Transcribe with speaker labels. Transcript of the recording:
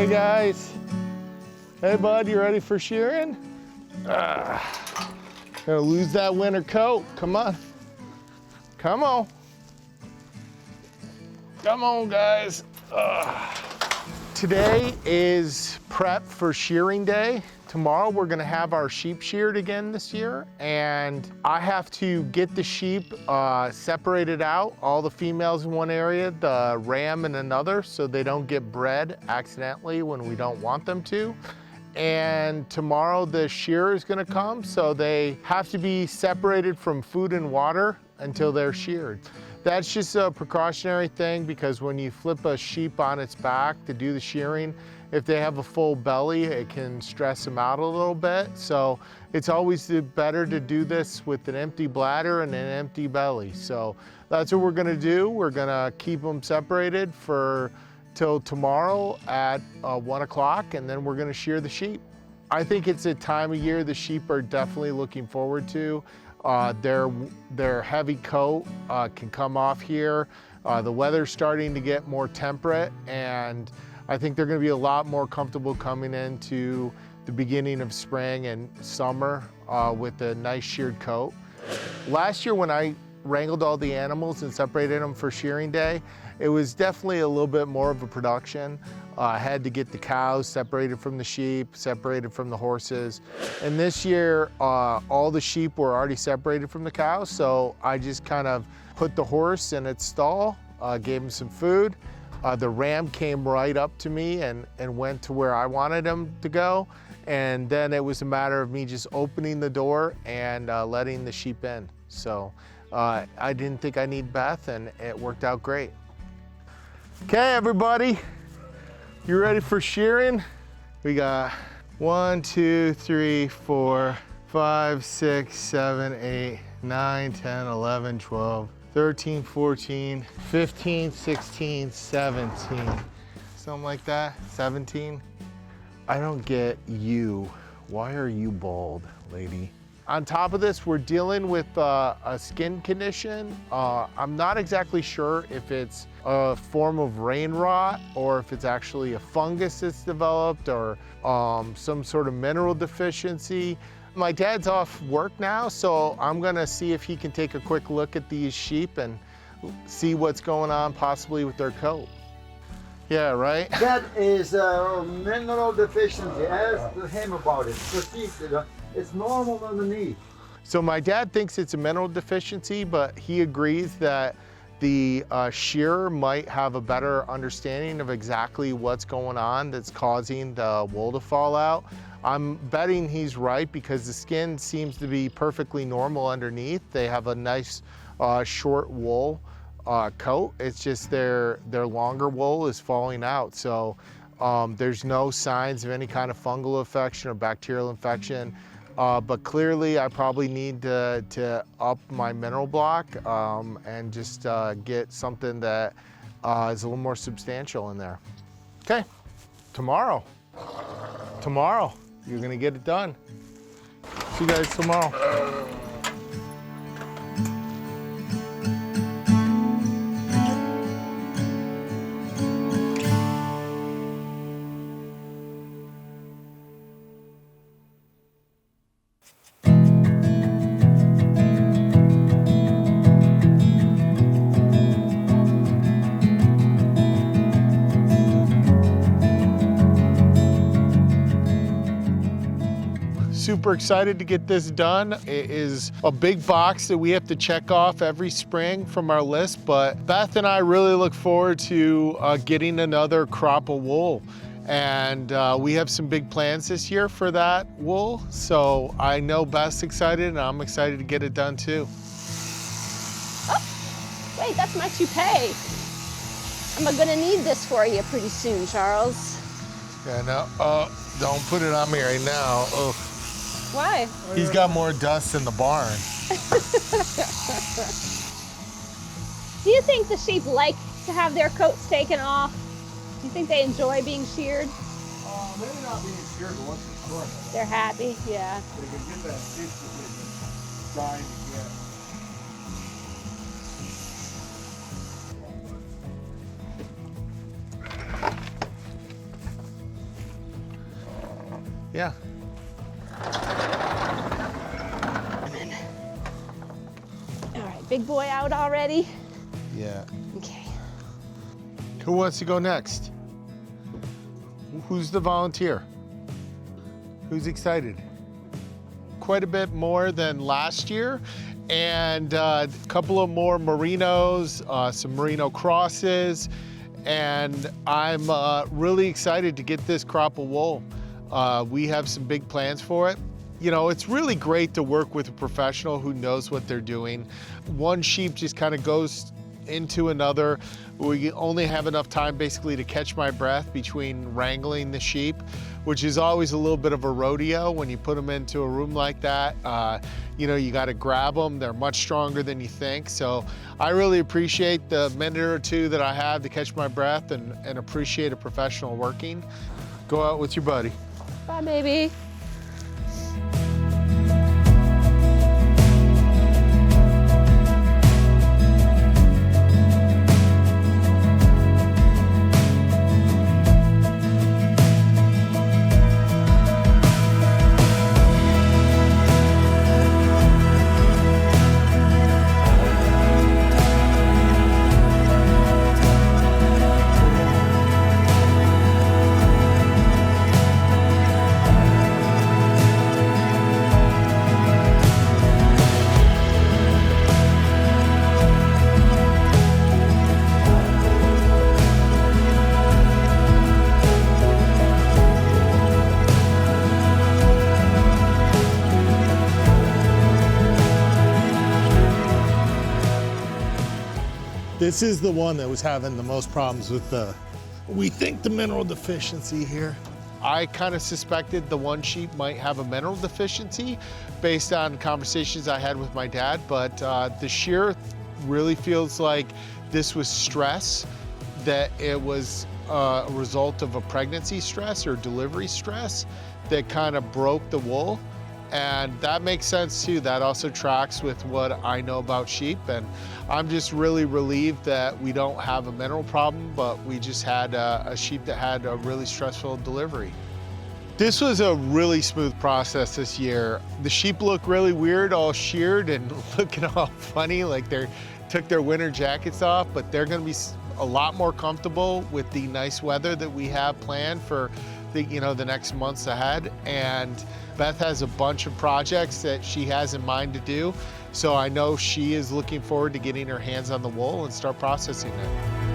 Speaker 1: Hey guys. Hey bud, you ready for shearing? Gonna lose that winter coat. Come on. Come on. Come on guys. Today is prep for shearing day. Tomorrow we're gonna have our sheep sheared again this year, and I have to get the sheep separated out, all the females in one area, the ram in another, so they don't get bred accidentally when we don't want them to. And tomorrow the shearer is gonna come, so they have to be separated from food and water until they're sheared. That's just a precautionary thing, because when you flip a sheep on its back to do the shearing, if they have a full belly, it can stress them out a little bit. So it's always better to do this with an empty bladder and an empty belly. So that's what we're gonna do. We're gonna keep them separated till tomorrow at 1 o'clock, and then we're gonna shear the sheep. I think it's a time of year the sheep are definitely looking forward to. Their heavy coat can come off here. The weather's starting to get more temperate, and I think they're gonna be a lot more comfortable coming into the beginning of spring and summer with a nice sheared coat. Last year when I wrangled all the animals and separated them for shearing day, it was definitely a little bit more of a production. I had to get the cows separated from the sheep, separated from the horses. And this year, all the sheep were already separated from the cows, so I just kind of put the horse in its stall, gave him some food. The ram came right up to me and went to where I wanted him to go. And then it was a matter of me just opening the door and letting the sheep in. So I didn't think I need Beth, and it worked out great. Okay, everybody, you ready for shearing? We got 1, 2, 3, 4, 5, 6, 7, 8, 9, 10, 11, 12, 13, 14, 15, 16, 17, something like that, 17. I don't get you. Why are you bald, lady? On top of this, we're dealing with a skin condition. I'm not exactly sure if it's a form of rain rot or if it's actually a fungus that's developed or some sort of mineral deficiency. My dad's off work now, so I'm gonna see if he can take a quick look at these sheep and see what's going on possibly with their coat. Yeah, right?
Speaker 2: That is a mineral deficiency. Ask him about it. It's normal underneath.
Speaker 1: So my dad thinks it's a mineral deficiency, but he agrees that the shearer might have a better understanding of exactly what's going on that's causing the wool to fall out. I'm betting he's right, because the skin seems to be perfectly normal underneath. They have a nice short wool coat. It's just their longer wool is falling out. So there's no signs of any kind of fungal infection or bacterial infection. But clearly I probably need to up my mineral block and just get something that is a little more substantial in there. Okay, tomorrow, you're gonna get it done. See you guys tomorrow. Super excited to get this done. It is a big box that we have to check off every spring from our list, but Beth and I really look forward to getting another crop of wool. And we have some big plans this year for that wool. So I know Beth's excited, and I'm excited to get it done too.
Speaker 3: Oh, wait, that's my toupee. I'm gonna need this for you pretty soon, Charles.
Speaker 1: Yeah, no, don't put it on me right now. Ugh.
Speaker 3: Why?
Speaker 1: He's got more dust in the barn.
Speaker 3: Do you think the sheep like to have their coats taken off? Do you think they enjoy being sheared?
Speaker 2: Maybe not being sheared, but once it's short.
Speaker 3: They're happy, yeah.
Speaker 2: They can get that stitch that they've been trying to get.
Speaker 1: Yeah.
Speaker 3: All right, big boy out already?
Speaker 1: Yeah.
Speaker 3: Okay.
Speaker 1: Who wants to go next? Who's the volunteer? Who's excited? Quite a bit more than last year, and a couple of more merinos, some merino crosses, and I'm really excited to get this crop of wool. We have some big plans for it. You know, it's really great to work with a professional who knows what they're doing. One sheep just kind of goes into another. We only have enough time basically to catch my breath between wrangling the sheep, which is always a little bit of a rodeo when you put them into a room like that. You know, you got to grab them. They're much stronger than you think. So I really appreciate the minute or two that I have to catch my breath and appreciate a professional working. Go out with your buddy.
Speaker 3: Bye, baby.
Speaker 1: This is the one that was having the most problems with we think the mineral deficiency here. I kind of suspected the one sheep might have a mineral deficiency based on conversations I had with my dad, but the shearer really feels like this was stress, that it was a result of a pregnancy stress or delivery stress that kind of broke the wool. And that makes sense too. That also tracks with what I know about sheep. And I'm just really relieved that we don't have a mineral problem, but we just had a sheep that had a really stressful delivery. This was a really smooth process this year. The sheep look really weird, all sheared and looking all funny, like they took their winter jackets off, but they're gonna be a lot more comfortable with the nice weather that we have planned for the next months ahead. And Beth has a bunch of projects that she has in mind to do. So I know she is looking forward to getting her hands on the wool and start processing it.